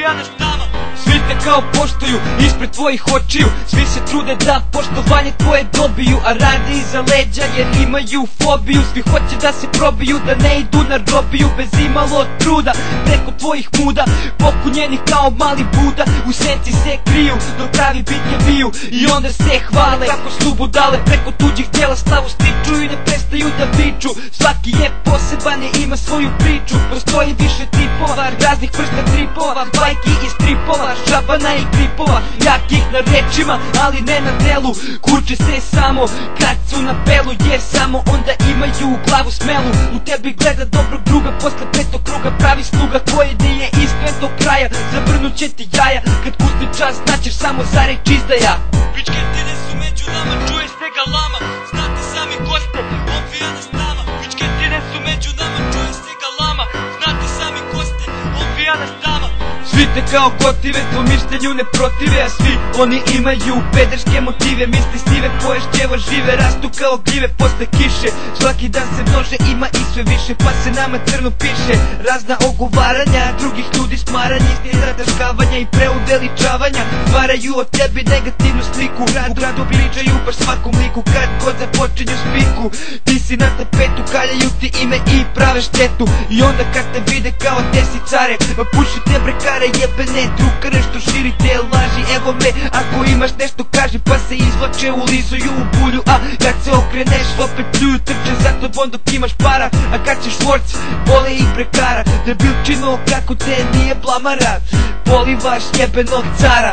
obijana štama. Svi te kao poštuju ispred tvojih očiju, svi se trude da poštovanje tvoje dobiju, a rade iza leđa jer imaju fobiju. Svi hoće da se probiju, da ne idu na robiju, bez imalo truda preko tvojih muda, pokunjeni kao mali Buda. U senci se kriju, dok pravi bitke biju i onda se hvale kako su budale, preko tuđih tijela slavu stiču i ne prestaju da viču. Svaki je poseban i ima svoju priču, postoji više tipova, raznih vrsta tripova, bajki i stripova, šabana i kripova, jakih na rečima, ali ne na delu. Kurče se samo kad su na pelu, jer samo onda imaju u glavu smelu. U tebi gleda dobrog druga, posle petog kruga pravi sluga koji nije iskren do kraja, zavrnut će ti jaja. Kad kusti čas znaćeš samo za reč izdaja. Pičke tine su među nama, čuje se galama, znate sami ko ste, obijana štama. Pičke tine su među nama, čuje se galama, znate sami ko ste, obijana štama. Svi te kao gotive, to mišljenju ne protive, a svi oni imaju pederske motive. Misli sive koje šćevo žive, rastu kao gljive posle kiše. Svaki dan se množe, ima i sve više, pa se nama crno piše. Razna ogovaranja, drugih ljudi smaranje, izradaškavanja i preuveličavanja stvaraju od tebi negativnu sliku. U gradu pričaju baš svakom liku, kad god započinju spiku. Ti si na tapetu, kaljaju ti ime i prave štetu. I onda kad te vide kao desicare, pa pušite brekare, jebene drukare što širite laži. Evo me, ako imaš nešto kaži, pa se izvlače, ulizuju u bulju. A kad se okreneš, opet pljuju, trče za tobom dok imaš para. A kad si švorc, vole i brekara, debilčino kako te nije blamara, voli vaš jebenog cara.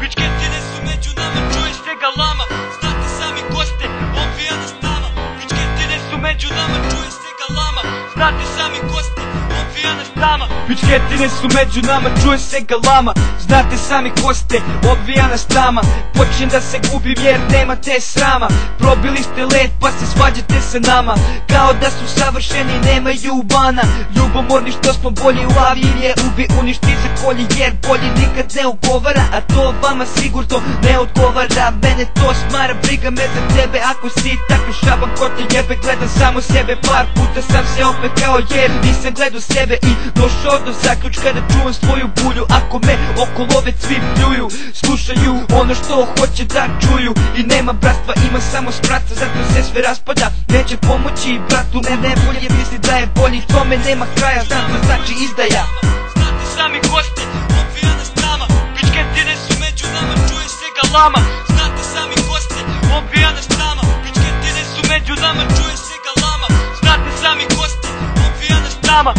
Pičke tine su među nama, čuješ se galama, znate sami ko ste, obijana štama. Pičke tine su među nama, čuješ se galama, znate sami ko ste, obijana štama. Pičke tine su među nama, čuje se galama, znate sami ko ste, obijana štama. Počnem da se gubim jer nemate srama, probili ste led pa se svađate sa nama, kao da su savršeni, nemaju mana. Ljubomorni što smo bolji u lavi je ubi, uništi za kolje jer bolji nikad ne ugovara. A to vama sigurno ne odgovara, mene to smara, briga me za tebe. Ako si tako šaban ko te jebe, gledam samo sebe, par puta sam se opekao jer nisam gledao sebe i došao do zaključka da čuvam svoju bulju. Ako me okolo već svi pljuju, slušaju ono što hoće da čuju i nema bratstva, ima samo sprata, zato se sve raspada. Neće pomoći bratu, ne bolje misli da je bolji, tome nema kraja, znam to znači izdaja. Znate sami ko ste, obijana štama. Pičke tine su među nama, čuje se galama, znate sami ko ste, obijana štama. Pičke tine su među nama, čuje se galama, znate sami ko ste, obijana štama.